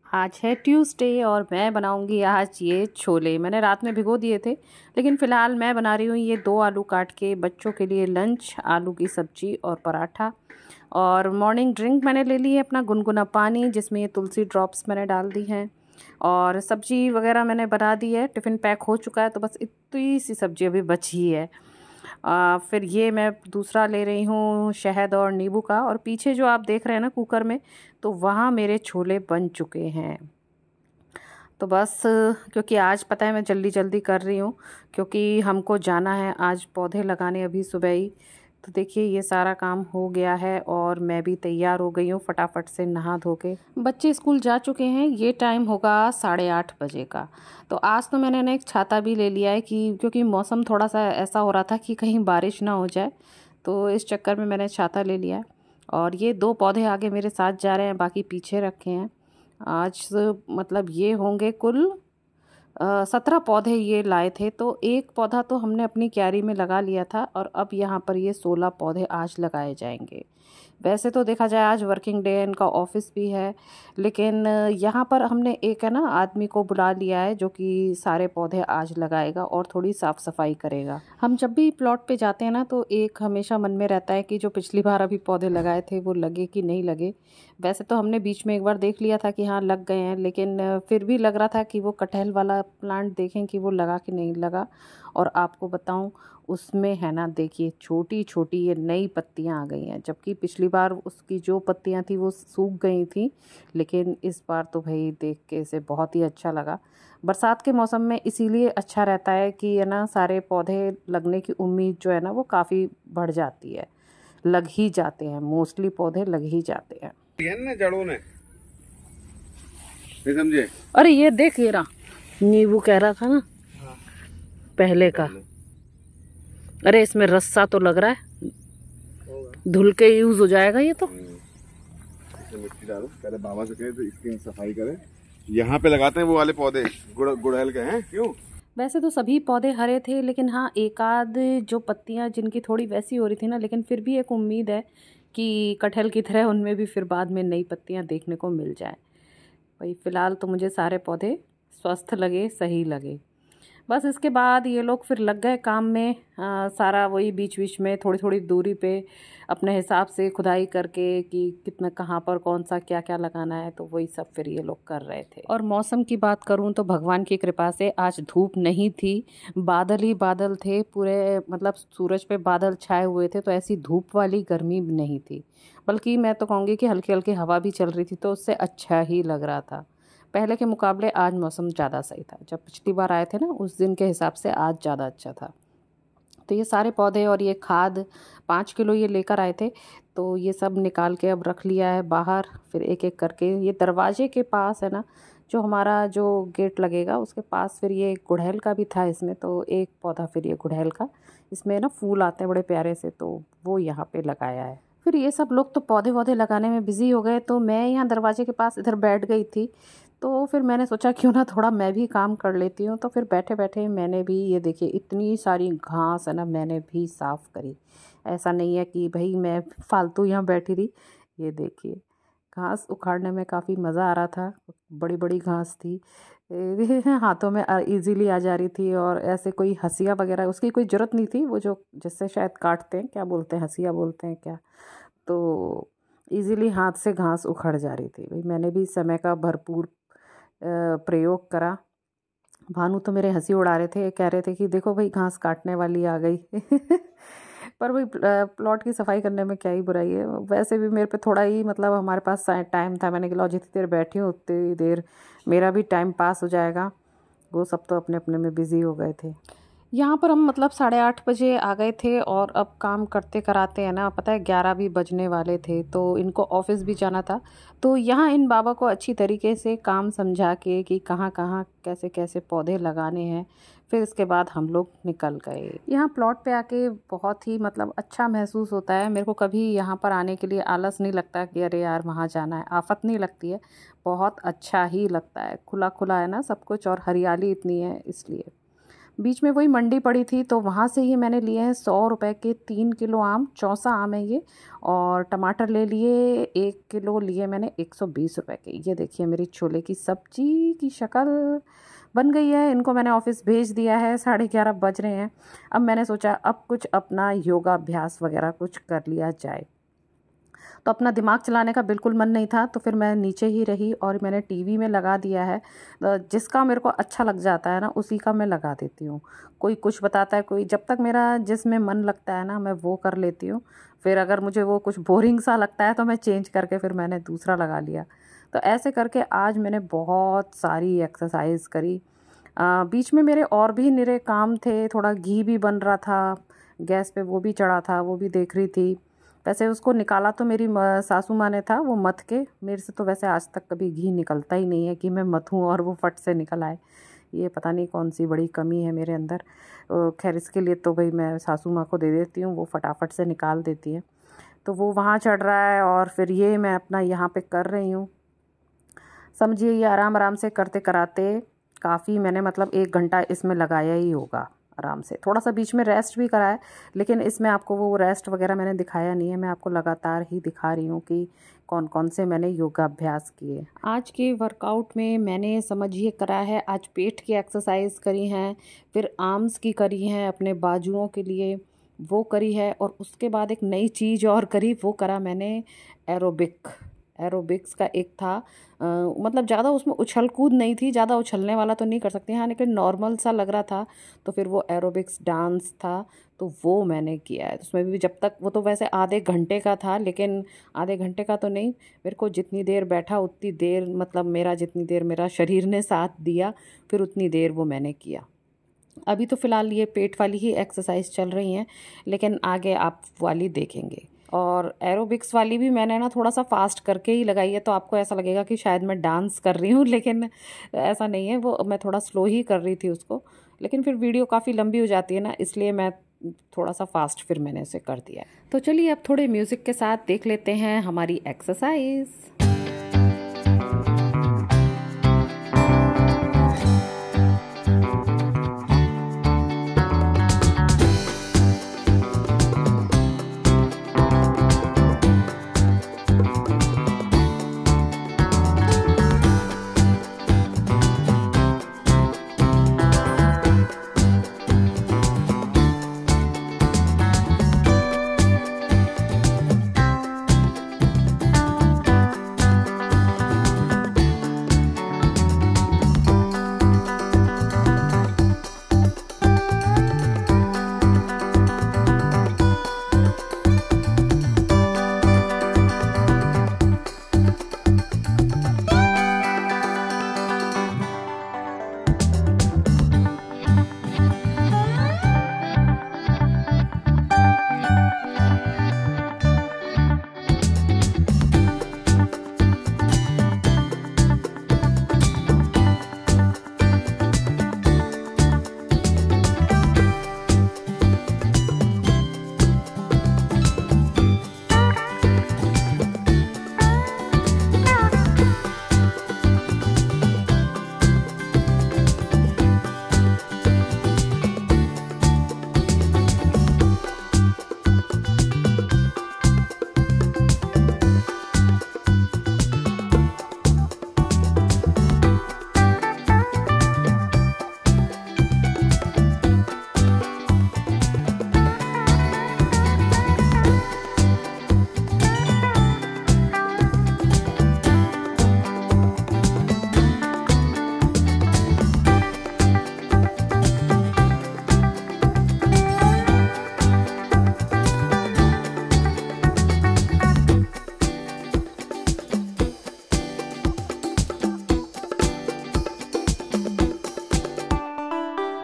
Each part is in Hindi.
आज है ट्यूसडे और मैं बनाऊंगी आज ये छोले। मैंने रात में भिगो दिए थे, लेकिन फ़िलहाल मैं बना रही हूँ ये 2 आलू काट के बच्चों के लिए लंच, आलू की सब्ज़ी और पराठा। और मॉर्निंग ड्रिंक मैंने ले ली है अपना गुनगुना पानी, जिसमें ये तुलसी ड्रॉप्स मैंने डाल दी हैं। और सब्ज़ी वगैरह मैंने बना दी है, टिफ़िन पैक हो चुका है, तो बस इतनी सी सब्ज़ी अभी बची है। फिर ये मैं दूसरा ले रही हूँ शहद और नींबू का, और पीछे जो आप देख रहे हैं ना कुकर में, तो वहाँ मेरे छोले बन चुके हैं। तो बस क्योंकि आज पता है मैं जल्दी जल्दी कर रही हूँ, क्योंकि हमको जाना है आज पौधे लगाने अभी सुबह ही। तो देखिए ये सारा काम हो गया है और मैं भी तैयार हो गई हूँ फटाफट से नहा धो के। बच्चे स्कूल जा चुके हैं, ये टाइम होगा 8:30 बजे का। तो आज तो मैंने ना एक छाता भी ले लिया है कि क्योंकि मौसम थोड़ा सा ऐसा हो रहा था कि कहीं बारिश ना हो जाए, तो इस चक्कर में मैंने छाता ले लिया है। और ये 2 पौधे आगे मेरे साथ जा रहे हैं, बाकी पीछे रखे हैं। आज मतलब ये होंगे कुल 17 पौधे ये लाए थे, तो एक पौधा तो हमने अपनी क्यारी में लगा लिया था, और अब यहाँ पर ये 16 पौधे आज लगाए जाएंगे। वैसे तो देखा जाए आज वर्किंग डे है, इनका ऑफिस भी है, लेकिन यहाँ पर हमने एक है ना आदमी को बुला लिया है जो कि सारे पौधे आज लगाएगा और थोड़ी साफ़ सफाई करेगा। हम जब भी प्लॉट पे जाते हैं ना, तो एक हमेशा मन में रहता है कि जो पिछली बार अभी पौधे लगाए थे वो लगे कि नहीं लगे। वैसे तो हमने बीच में एक बार देख लिया था कि हाँ लग गए हैं, लेकिन फिर भी लग रहा था कि वो कटहल वाला प्लांट देखें कि वो लगा कि नहीं लगा। और आपको बताऊं, उसमें है ना देखिए छोटी छोटी ये नई पत्तियां आ गई हैं, जबकि पिछली बार उसकी जो पत्तियां थी वो सूख गई थी। लेकिन इस बार तो भाई देख के इसे बहुत ही अच्छा लगा। बरसात के मौसम में इसीलिए अच्छा रहता है कि है ना सारे पौधे लगने की उम्मीद जो है ना वो काफ़ी बढ़ जाती है। लग ही जाते हैं, मोस्टली पौधे लग ही जाते हैं ना जड़ों ने, नहीं समझे। अरे ये देख ये रहा नींबू कह रहा था ना पहले का। अरे इसमें रस्सा तो लग रहा है, धुल के यूज हो जाएगा ये तो। इसमें मिट्टी डालो, पहले बाबा से कहे तो इसकी सफाई करें। यहाँ पे लगाते हैं वो वाले पौधे गुड़हल के हैं क्यों। वैसे तो सभी पौधे हरे थे, लेकिन हाँ एक आध जो पत्तियां जिनकी थोड़ी वैसी हो रही थी ना, लेकिन फिर भी एक उम्मीद है कि कटहल की तरह उनमें भी फिर बाद में नई पत्तियां देखने को मिल जाए। भाई फ़िलहाल तो मुझे सारे पौधे स्वस्थ लगे, सही लगे। बस इसके बाद ये लोग फिर लग गए काम में। सारा वही बीच बीच में थोड़ी थोड़ी दूरी पे अपने हिसाब से खुदाई करके कि कितना कहाँ पर कौन सा क्या क्या लगाना है, तो वही सब फिर ये लोग कर रहे थे। और मौसम की बात करूँ तो भगवान की कृपा से आज धूप नहीं थी, बादल ही बादल थे पूरे, मतलब सूरज पे बादल छाए हुए थे, तो ऐसी धूप वाली गर्मी भी नहीं थी। बल्कि मैं तो कहूँगी कि हल्की हल्की हवा भी चल रही थी, तो उससे अच्छा ही लग रहा था। पहले के मुकाबले आज मौसम ज़्यादा सही था, जब पिछली बार आए थे ना उस दिन के हिसाब से आज ज़्यादा अच्छा था। तो ये सारे पौधे और ये खाद 5 किलो ये लेकर आए थे, तो ये सब निकाल के अब रख लिया है बाहर। फिर एक एक करके ये दरवाजे के पास है ना, जो हमारा जो गेट लगेगा उसके पास, फिर ये गुड़हल का भी था इसमें, तो एक पौधा फिर ये गुड़हल का, इसमें ना फूल आते हैं बड़े प्यारे से, तो वो यहाँ पे लगाया है। फिर ये सब लोग तो पौधे वौधे लगाने में बिज़ी हो गए, तो मैं यहाँ दरवाजे के पास इधर बैठ गई थी। तो फिर मैंने सोचा क्यों ना थोड़ा मैं भी काम कर लेती हूँ, तो फिर बैठे बैठे मैंने भी ये देखिए इतनी सारी घास है ना मैंने भी साफ़ करी। ऐसा नहीं है कि भाई मैं फालतू यहाँ बैठी रही। ये देखिए घास उखाड़ने में काफ़ी मज़ा आ रहा था, बड़ी बड़ी घास थी। हाथों में इजीली आ जा रही थी, और ऐसे कोई हंसिया वगैरह उसकी कोई ज़रूरत नहीं थी, वो जो जिससे शायद काटते हैं, क्या बोलते हैं, हंसिया बोलते हैं क्या, तो इजीली हाथ से घास उखड़ जा रही थी। भाई मैंने भी समय का भरपूर प्रयोग करा। भानु तो मेरे हंसी उड़ा रहे थे, कह रहे थे कि देखो भाई घास काटने वाली आ गई। पर भाई प्लॉट की सफाई करने में क्या ही बुराई है। वैसे भी मेरे पे थोड़ा ही मतलब हमारे पास टाइम था, मैंने कहा जितनी देर बैठी हूँ उतनी देर मेरा भी टाइम पास हो जाएगा। वो सब तो अपने अपने में बिज़ी हो गए थे। यहाँ पर हम मतलब 8:30 बजे आ गए थे, और अब काम करते कराते हैं ना पता है 11 भी बजने वाले थे, तो इनको ऑफिस भी जाना था। तो यहाँ इन बाबा को अच्छी तरीके से काम समझा के कि कहाँ कहाँ कैसे कैसे पौधे लगाने हैं, फिर इसके बाद हम लोग निकल गए। यहाँ प्लॉट पे आके बहुत ही मतलब अच्छा महसूस होता है। मेरे को कभी यहाँ पर आने के लिए आलस नहीं लगता कि अरे यार वहाँ जाना है, आफत नहीं लगती है। बहुत अच्छा ही लगता है, खुला खुला है ना सब कुछ, और हरियाली इतनी है इसलिए। बीच में वही मंडी पड़ी थी तो वहाँ से ही मैंने लिए हैं 100 रुपए के 3 किलो आम, चौसा आम है ये। और टमाटर ले लिए 1 किलो, लिए मैंने 120 रुपए के। ये देखिए मेरी छोले की सब्जी की शक्ल बन गई है। इनको मैंने ऑफिस भेज दिया है, 11:30 बज रहे हैं। अब मैंने सोचा अब कुछ अपना योगा अभ्यास वगैरह कुछ कर लिया जाए। तो अपना दिमाग चलाने का बिल्कुल मन नहीं था, तो फिर मैं नीचे ही रही और मैंने टीवी में लगा दिया है। जिसका मेरे को अच्छा लग जाता है ना उसी का मैं लगा देती हूँ। कोई कुछ बताता है, कोई, जब तक मेरा जिसमें मन लगता है ना मैं वो कर लेती हूँ। फिर अगर मुझे वो कुछ बोरिंग सा लगता है तो मैं चेंज करके फिर मैंने दूसरा लगा लिया। तो ऐसे करके आज मैंने बहुत सारी एक्सरसाइज करी। बीच में मेरे और भी निरे काम थे, थोड़ा घी भी बन रहा था गैस पे, वो भी चढ़ा था, वो भी देख रही थी। वैसे उसको निकाला तो मेरी सासू माँ ने था, वो मथ के। मेरे से तो वैसे आज तक कभी घी निकलता ही नहीं है कि मैं मथूँ और वो फट से निकल आए। ये पता नहीं कौन सी बड़ी कमी है मेरे अंदर। खैर इसके लिए तो भाई मैं सासू माँ को दे देती हूँ, वो फटाफट से निकाल देती है। तो वो वहाँ चढ़ रहा है और फिर ये मैं अपना यहाँ पे कर रही हूँ। समझिए ये आराम आराम से करते कराते काफ़ी मैंने मतलब 1 घंटा इसमें लगाया ही होगा आराम से। थोड़ा सा बीच में रेस्ट भी करा है, लेकिन इसमें आपको वो रेस्ट वगैरह मैंने दिखाया नहीं है। मैं आपको लगातार ही दिखा रही हूँ कि कौन कौन से मैंने योगा अभ्यास किए। आज के वर्कआउट में मैंने समझिए करा है, आज पेट की एक्सरसाइज करी हैं, फिर आर्म्स की करी हैं अपने बाजुओं के लिए, वो करी है। और उसके बाद एक नई चीज़ और करी, वो करा मैंने एरोबिक्स का एक था। मतलब ज़्यादा उसमें उछल कूद नहीं थी, ज़्यादा उछलने वाला तो नहीं कर सकते हाँ, लेकिन नॉर्मल सा लग रहा था। तो फिर वो एरोबिक्स डांस था, तो वो मैंने किया है। उसमें भी जब तक, वो तो वैसे आधे घंटे का था, लेकिन आधे घंटे का तो नहीं, मेरे को जितनी देर बैठा उतनी देर, मतलब मेरा जितनी देर मेरा शरीर ने साथ दिया फिर उतनी देर वो मैंने किया। अभी तो फ़िलहाल ये पेट वाली ही एक्सरसाइज चल रही हैं, लेकिन आगे आप वाली देखेंगे। और एरोबिक्स वाली भी मैंने ना थोड़ा सा फास्ट करके ही लगाई है, तो आपको ऐसा लगेगा कि शायद मैं डांस कर रही हूँ, लेकिन ऐसा नहीं है। वो मैं थोड़ा स्लो ही कर रही थी उसको, लेकिन फिर वीडियो काफ़ी लंबी हो जाती है ना, इसलिए मैं थोड़ा सा फास्ट फिर मैंने उसे कर दिया। तो चलिए अब थोड़े म्यूज़िक के साथ देख लेते हैं हमारी एक्सरसाइज।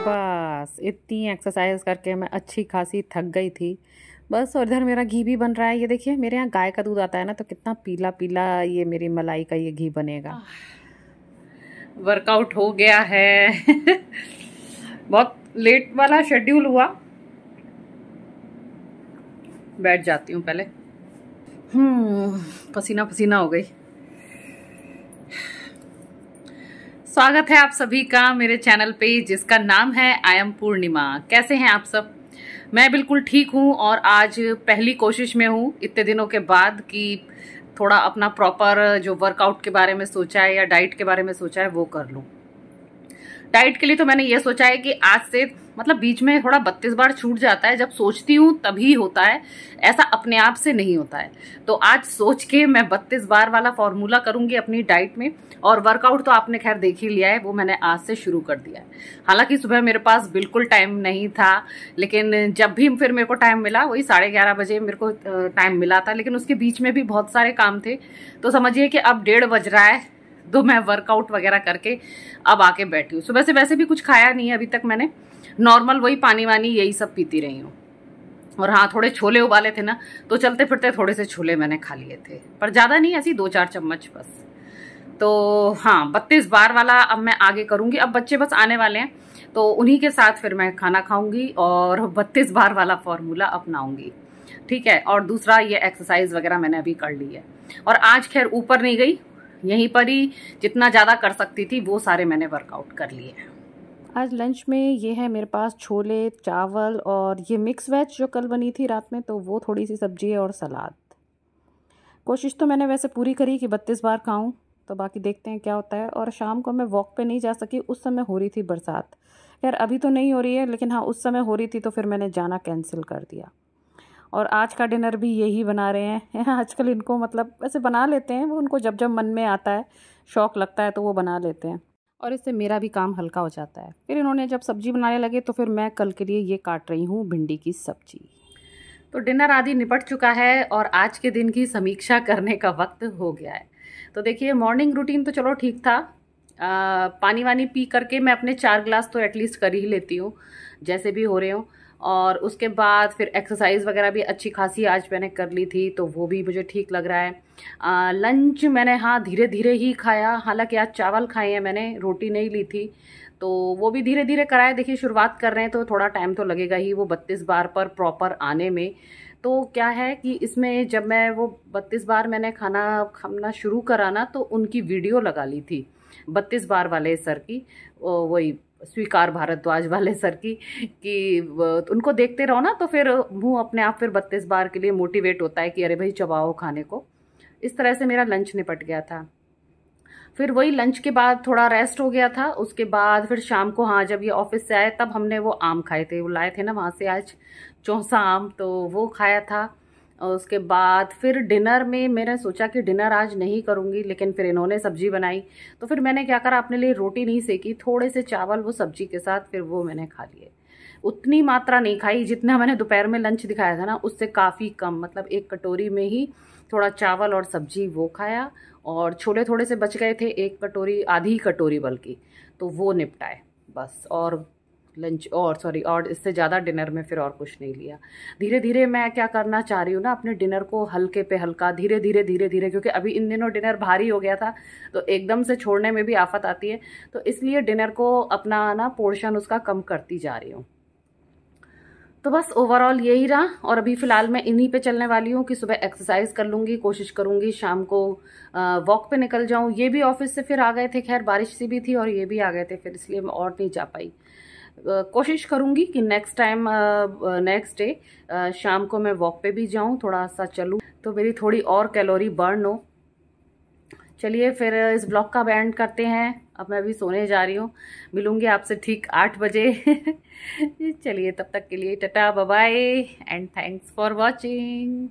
बस इतनी एक्सरसाइज करके मैं अच्छी खासी थक गई थी बस। और इधर मेरा घी भी बन रहा है, ये देखिए मेरे यहाँ गाय का दूध आता है ना, तो कितना पीला पीला ये मेरी मलाई का ये घी बनेगा। वर्कआउट हो गया है बहुत लेट वाला शेड्यूल हुआ, बैठ जाती हूँ पहले। पसीना पसीना हो गई। स्वागत है आप सभी का मेरे चैनल पे जिसका नाम है आई एम पूर्णिमा। कैसे हैं आप सब? मैं बिल्कुल ठीक हूँ और आज पहली कोशिश में हूँ इतने दिनों के बाद कि थोड़ा अपना प्रॉपर जो वर्कआउट के बारे में सोचा है या डाइट के बारे में सोचा है वो कर लूँ। डाइट के लिए तो मैंने ये सोचा है कि आज से मतलब बीच में थोड़ा 32 बार छूट जाता है, जब सोचती हूँ तभी होता है, ऐसा अपने आप से नहीं होता है। तो आज सोच के मैं 32 बार वाला फॉर्मूला करूंगी अपनी डाइट में। और वर्कआउट तो आपने खैर देख ही लिया है, वो मैंने आज से शुरू कर दिया है। हालांकि सुबह मेरे पास बिल्कुल टाइम नहीं था, लेकिन जब भी फिर मेरे को टाइम मिला, वही 11:30 बजे मेरे को टाइम मिला था, लेकिन उसके बीच में भी बहुत सारे काम थे। तो समझिए कि अब 1:30 बज रहा है, तो मैं वर्कआउट वगैरह करके अब आके बैठी हूँ। सुबह से वैसे भी कुछ खाया नहीं है अभी तक मैंने, नॉर्मल वही पानी वानी यही सब पीती रही हूँ। और हाँ, थोड़े छोले उबाले थे ना, तो चलते फिरते थोड़े से छोले मैंने खा लिए थे, पर ज़्यादा नहीं, ऐसी 2-4 चम्मच बस। तो हाँ, 32 बार वाला अब मैं आगे करूँगी। अब बच्चे बस आने वाले हैं, तो उन्हीं के साथ फिर मैं खाना खाऊंगी और 32 बार वाला फॉर्मूला अपनाऊंगी, ठीक है। और दूसरा ये एक्सरसाइज वगैरह मैंने अभी कर ली है। और आज खैर ऊपर नहीं गई, यहीं पर ही जितना ज़्यादा कर सकती थी वो सारे मैंने वर्कआउट कर लिए हैं। आज लंच में ये है मेरे पास छोले, चावल और ये मिक्स वेज जो कल बनी थी रात में, तो वो थोड़ी सी सब्जी और सलाद। कोशिश तो मैंने वैसे पूरी करी कि 32 बार खाऊं, तो बाकी देखते हैं क्या होता है। और शाम को मैं वॉक पे नहीं जा सकी, उस समय हो रही थी बरसात। यार अभी तो नहीं हो रही है, लेकिन हाँ उस समय हो रही थी, तो फिर मैंने जाना कैंसिल कर दिया। और आज का डिनर भी यही बना रहे हैं। आजकल इनको मतलब वैसे बना लेते हैं, वो उनको जब जब मन में आता है, शौक़ लगता है तो वो बना लेते हैं, और इससे मेरा भी काम हल्का हो जाता है। फिर इन्होंने जब सब्जी बनाने लगे तो फिर मैं कल के लिए ये काट रही हूँ भिंडी की सब्जी। तो डिनर आदि निपट चुका है और आज के दिन की समीक्षा करने का वक्त हो गया है। तो देखिए, मॉर्निंग रूटीन तो चलो ठीक था, पानी वानी पी करके मैं अपने 4 गिलास तो एटलीस्ट कर ही लेती हूँ जैसे भी हो रहे हो। और उसके बाद फिर एक्सरसाइज वगैरह भी अच्छी खासी आज मैंने कर ली थी, तो वो भी मुझे ठीक लग रहा है। लंच मैंने हाँ धीरे धीरे ही खाया, हालांकि आज चावल खाए हैं मैंने, रोटी नहीं ली थी, तो वो भी धीरे धीरे कराया। देखिए शुरुआत कर रहे हैं तो थोड़ा टाइम तो लगेगा ही वो 32 बार पर प्रॉपर आने में। तो क्या है कि इसमें जब मैं वो 32 बार मैंने खाना शुरू करा ना, तो उनकी वीडियो लगा ली थी 32 बार वाले सर की, वही स्वीकार भारद्वाज वाले सर की, कि उनको देखते रहो ना तो फिर मुंह अपने आप फिर 32 बार के लिए मोटिवेट होता है कि अरे भाई चबाओ खाने को। इस तरह से मेरा लंच निपट गया था। फिर वही लंच के बाद थोड़ा रेस्ट हो गया था। उसके बाद फिर शाम को हाँ जब ये ऑफिस से आए तब हमने वो आम खाए थे, वो लाए थे ना वहाँ से आज चौसा आम, तो वो खाया था। और उसके बाद फिर डिनर में मैंने सोचा कि डिनर आज नहीं करूँगी, लेकिन फिर इन्होंने सब्जी बनाई, तो फिर मैंने क्या करा, अपने लिए रोटी नहीं सेकी, थोड़े से चावल वो सब्जी के साथ फिर वो मैंने खा लिए। उतनी मात्रा नहीं खाई जितना मैंने दोपहर में लंच दिखाया था ना, उससे काफ़ी कम, मतलब 1 कटोरी में ही थोड़ा चावल और सब्जी वो खाया। और छोले थोड़े से बच गए थे, 1 कटोरी, आधी कटोरी बल्कि, तो वो निपटाए बस। और लंच और इससे ज़्यादा डिनर में फिर और कुछ नहीं लिया। धीरे धीरे मैं क्या करना चाह रही हूँ ना, अपने डिनर को हल्के पे हल्का, धीरे धीरे, क्योंकि अभी इन दिनों डिनर भारी हो गया था, तो एकदम से छोड़ने में भी आफत आती है, तो इसलिए डिनर को अपना ना पोर्शन उसका कम करती जा रही हूँ। तो बस ओवरऑल यही रहा। और अभी फ़िलहाल मैं इन्हीं पे चलने वाली हूँ कि सुबह एक्सरसाइज कर लूँगी, कोशिश करूँगी शाम को वॉक पे निकल जाऊँ। ये भी ऑफिस से फिर आ गए थे, खैर बारिश सी भी थी और ये भी आ गए थे, फिर इसलिए मैं और नहीं जा पाई। कोशिश करूँगी कि नेक्स्ट डे शाम को मैं वॉक पे भी जाऊँ, थोड़ा सा चलूँ, तो मेरी थोड़ी और कैलोरी बर्न हो। चलिए फिर इस ब्लॉग का एंड करते हैं। अब मैं अभी सोने जा रही हूँ, मिलूंगी आपसे ठीक 8 बजे। चलिए तब तक के लिए tata, bye bye and thanks for watching.